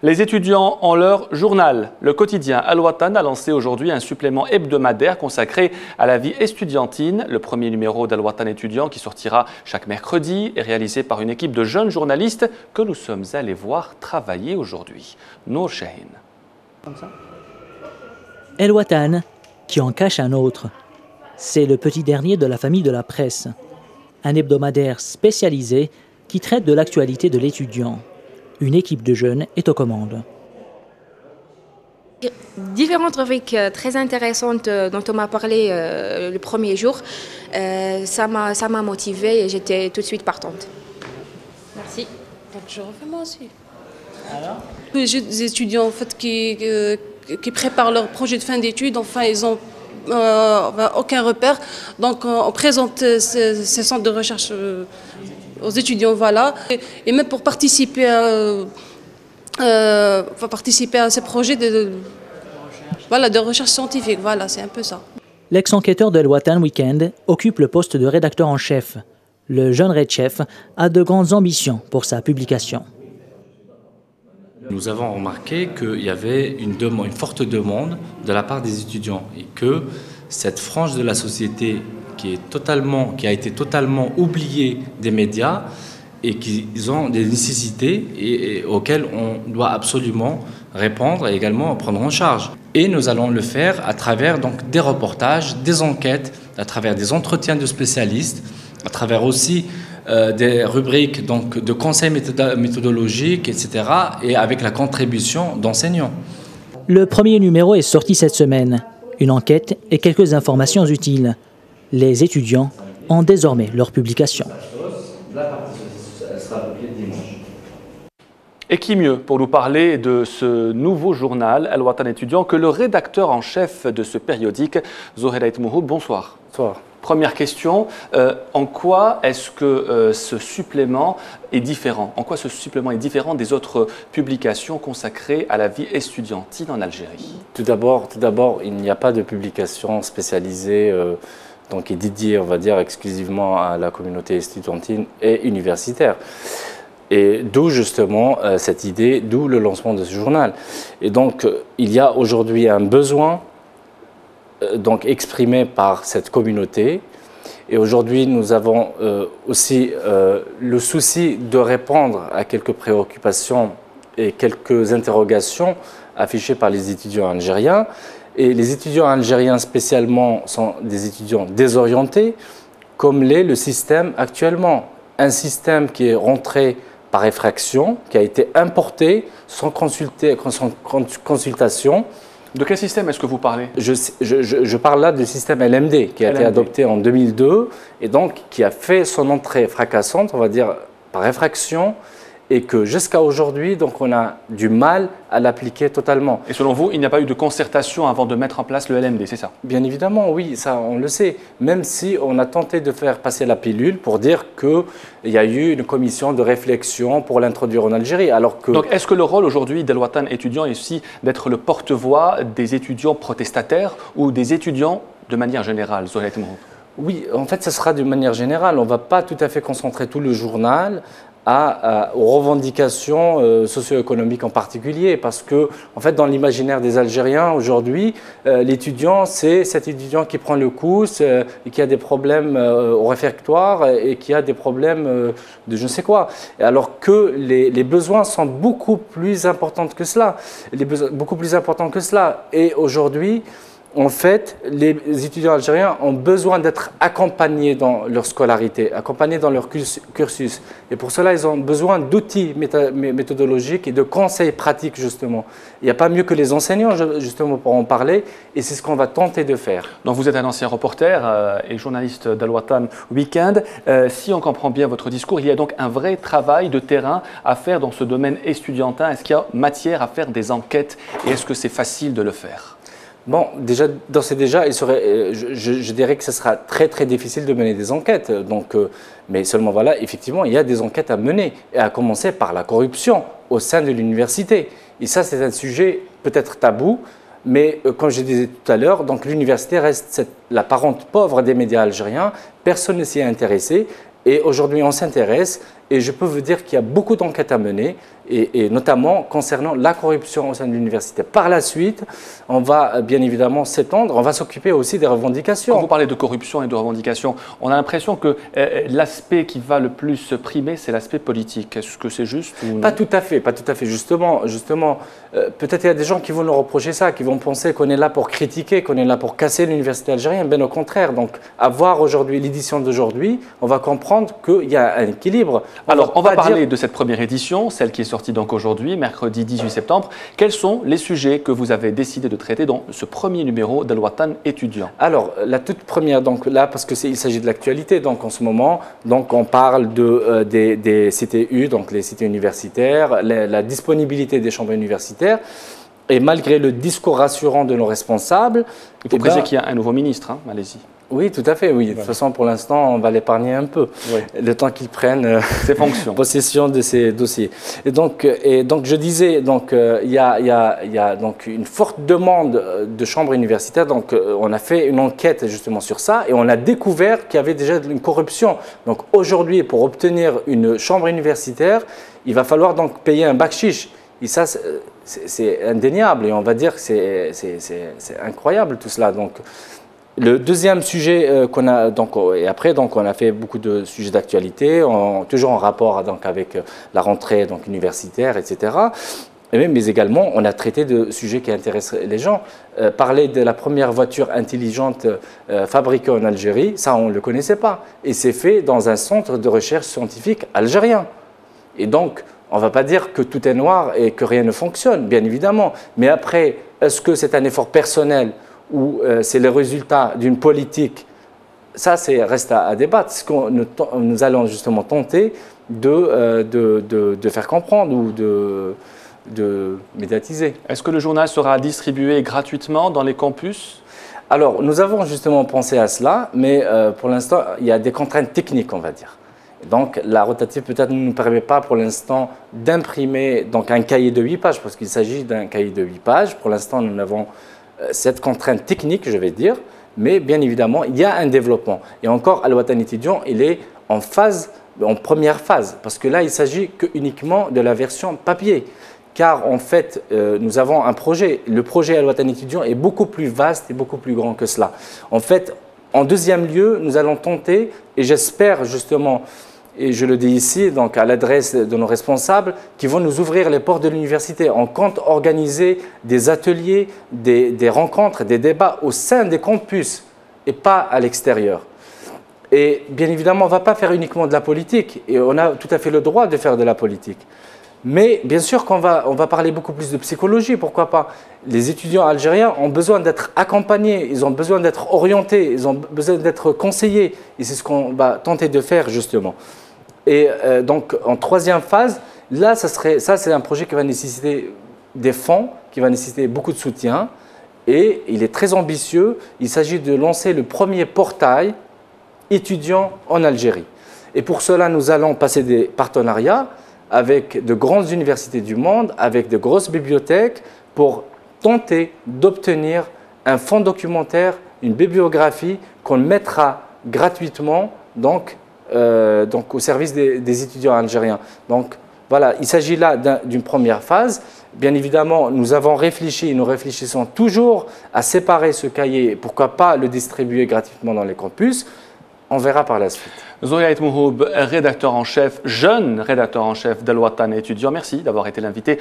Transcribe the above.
Les étudiants ont leur journal. Le quotidien Al Watan a lancé aujourd'hui un supplément hebdomadaire consacré à la vie estudiantine. Le premier numéro d'Al Watan étudiant qui sortira chaque mercredi est réalisé par une équipe de jeunes journalistes que nous sommes allés voir travailler aujourd'hui. Nour Shahin. Al Watan qui en cache un autre. C'est le petit dernier de la famille de la presse. Un hebdomadaire spécialisé qui traite de l'actualité de l'étudiant. Une équipe de jeunes est aux commandes. Différentes rubriques très intéressantes dont on m'a parlé le premier jour, ça m'a motivée et j'étais tout de suite partante. Merci. Donc je refais moi aussi. Alors les étudiants en fait, qui préparent leur projet de fin d'études, enfin ils n'ont aucun repère. Donc on présente ces centres de recherche aux étudiants, voilà. Et même pour participer à ces projets de recherche scientifique, voilà, c'est un peu ça. L'ex-enquêteur de Al Watan Weekend occupe le poste de rédacteur en chef. Le jeune Red-Chef a de grandes ambitions pour sa publication. Nous avons remarqué qu'il y avait une forte demande de la part des étudiants et que cette frange de la société qui a été totalement oubliée des médias et qui ont des nécessités et auxquelles on doit absolument répondre et également prendre en charge. Et nous allons le faire à travers donc, des reportages, des enquêtes, à travers des entretiens de spécialistes, à travers aussi des rubriques donc, de conseils méthodologiques, etc. et avec la contribution d'enseignants. Le premier numéro est sorti cette semaine. Une enquête et quelques informations utiles. Les étudiants ont désormais leur publication. Et qui mieux pour nous parler de ce nouveau journal Al Watan étudiant que le rédacteur en chef de ce périodique, Zohera Itmouhoub. Bonsoir. Bonsoir. Première question, en quoi est-ce que ce supplément est différent? En quoi ce supplément est différent des autres publications consacrées à la vie estudiantine en Algérie? Tout d'abord, il n'y a pas de publication spécialisée donc est dédiée, on va dire, exclusivement à la communauté estudiantine et universitaire. Et d'où justement cette idée, d'où le lancement de ce journal. Et donc, il y a aujourd'hui un besoin donc exprimé par cette communauté. Et aujourd'hui, nous avons aussi le souci de répondre à quelques préoccupations et quelques interrogations affichées par les étudiants algériens. Et les étudiants algériens spécialement sont des étudiants désorientés, comme l'est le système actuellement. Un système qui est rentré par effraction, qui a été importé sans consultation. De quel système est-ce que vous parlez? Je parle là du système LMD qui a été adopté en 2002 et donc qui a fait son entrée fracassante, on va dire, par effraction et que jusqu'à aujourd'hui, donc on a du mal à l'appliquer totalement. Et selon vous, il n'y a pas eu de concertation avant de mettre en place le LMD, c'est ça? Bien évidemment, oui, ça on le sait. Même si on a tenté de faire passer la pilule pour dire qu'il y a eu une commission de réflexion pour l'introduire en Algérie, alors que... Donc est-ce que le rôle aujourd'hui d'Al Watan étudiant est aussi d'être le porte-voix des étudiants protestataires ou des étudiants de manière générale, Zohera Itmouhoub? Oui, en fait, ce sera de manière générale. On ne va pas tout à fait concentrer tout le journal aux revendications socio-économiques en particulier, parce que en fait, dans l'imaginaire des Algériens aujourd'hui, l'étudiant, c'est cet étudiant qui prend le cours et qui a des problèmes au réfectoire et qui a des problèmes de je ne sais quoi. Alors que les besoins sont beaucoup plus importants que cela, Et aujourd'hui, en fait, les étudiants algériens ont besoin d'être accompagnés dans leur scolarité, accompagnés dans leur cursus. Et pour cela, ils ont besoin d'outils méthodologiques et de conseils pratiques, justement. Il n'y a pas mieux que les enseignants, justement, pour en parler. Et c'est ce qu'on va tenter de faire. Donc vous êtes un ancien reporter et journaliste d'Al Watan Weekend. Si on comprend bien votre discours, il y a donc un vrai travail de terrain à faire dans ce domaine estudiantin. Est-ce qu'il y a matière à faire des enquêtes et est-ce que c'est facile de le faire? Bon, déjà, je dirais que ce sera très très difficile de mener des enquêtes. Donc, mais seulement voilà, effectivement, il y a des enquêtes à mener, et à commencer par la corruption au sein de l'université. Et ça, c'est un sujet peut-être tabou, mais comme je disais tout à l'heure, donc l'université reste la parente pauvre des médias algériens. Personne ne s'y est intéressé. Et aujourd'hui, on s'intéresse et je peux vous dire qu'il y a beaucoup d'enquêtes à mener et notamment concernant la corruption au sein de l'université. Par la suite, on va bien évidemment s'étendre, on va s'occuper aussi des revendications. Quand vous parlez de corruption et de revendications, on a l'impression que l'aspect qui va le plus primer, c'est l'aspect politique. Est-ce que c'est juste ou non? Pas tout à fait, pas tout à fait. Justement, peut-être il y a des gens qui vont nous reprocher ça, qui vont penser qu'on est là pour critiquer, qu'on est là pour casser l'université algérienne. Bien au contraire. Donc, à voir aujourd'hui l'édition d'aujourd'hui, on va comprendre qu'il y a un équilibre. Alors, on va parler de cette première édition, celle qui est sortie donc aujourd'hui, mercredi 18 septembre. Quels sont les sujets que vous avez décidé de traiter dans ce premier numéro d'Al Watan étudiant? Alors, la toute première, donc là, parce qu'il s'agit de l'actualité, donc en ce moment, donc on parle des CTU, donc les cités universitaires, la disponibilité des chambres universitaires. Et malgré le discours rassurant de nos responsables… Il faut préciser qu'il y a un nouveau ministre, hein, Malaisie. Oui, tout à fait, oui. De toute façon, pour l'instant, on va l'épargner un peu, le temps qu'ils prennent ses fonctions, possession de ces dossiers. Et donc je disais, il y a donc une forte demande de chambres universitaires. Donc, on a fait une enquête justement sur ça et on a découvert qu'il y avait déjà une corruption. Donc, aujourd'hui, pour obtenir une chambre universitaire, il va falloir donc payer un bakshish. Et ça, c'est indéniable et on va dire que c'est incroyable tout cela. Donc, le deuxième sujet qu'on a, et après on a fait beaucoup de sujets d'actualité, toujours en rapport donc, avec la rentrée donc, universitaire, etc. Mais également, on a traité de sujets qui intéressent les gens. Parler de la première voiture intelligente fabriquée en Algérie, ça on ne le connaissait pas. Et c'est fait dans un centre de recherche scientifique algérien. Et donc, on ne va pas dire que tout est noir et que rien ne fonctionne, bien évidemment. Mais après, est-ce que c'est un effort personnel ou c'est le résultat d'une politique? Ça, reste à débattre. Ce que nous allons justement tenter de faire comprendre ou de médiatiser. Est-ce que le journal sera distribué gratuitement dans les campus? Alors, nous avons justement pensé à cela, mais pour l'instant, il y a des contraintes techniques, on va dire. Donc, la rotative peut-être ne nous permet pas pour l'instant d'imprimer un cahier de 8 pages, parce qu'il s'agit d'un cahier de 8 pages. Pour l'instant, nous avons cette contrainte technique, je vais dire, mais bien évidemment, il y a un développement. Et encore, Al Watan étudiant, il est en première phase, parce que là, il s'agit uniquement de la version papier. Car en fait, nous avons un projet. Le projet Al Watan étudiant est beaucoup plus vaste et beaucoup plus grand que cela. En fait, en deuxième lieu, nous allons tenter, et j'espère justement, et je le dis ici, donc à l'adresse de nos responsables, qui vont nous ouvrir les portes de l'université. On compte organiser des ateliers, des rencontres, des débats au sein des campus et pas à l'extérieur. Et bien évidemment, on ne va pas faire uniquement de la politique, et on a tout à fait le droit de faire de la politique. Mais bien sûr qu'on va parler beaucoup plus de psychologie, pourquoi pas. Les étudiants algériens ont besoin d'être accompagnés, ils ont besoin d'être orientés, ils ont besoin d'être conseillés. Et c'est ce qu'on va tenter de faire justement. Et donc en troisième phase, là, ça c'est un projet qui va nécessiter des fonds, qui va nécessiter beaucoup de soutien. Et il est très ambitieux. Il s'agit de lancer le premier portail étudiant en Algérie. Et pour cela, nous allons passer des partenariats avec de grandes universités du monde, avec de grosses bibliothèques, pour tenter d'obtenir un fonds documentaire, une bibliographie qu'on mettra gratuitement donc au service des étudiants algériens. Donc voilà, il s'agit là d'une première phase. Bien évidemment, nous avons réfléchi, nous réfléchissons toujours à séparer ce cahier, pourquoi pas le distribuer gratuitement dans les campus. On verra par la suite. Zoya Etmouhoub, rédacteur en chef, jeune rédacteur en chef d'Al Watan étudiant, merci d'avoir été l'invité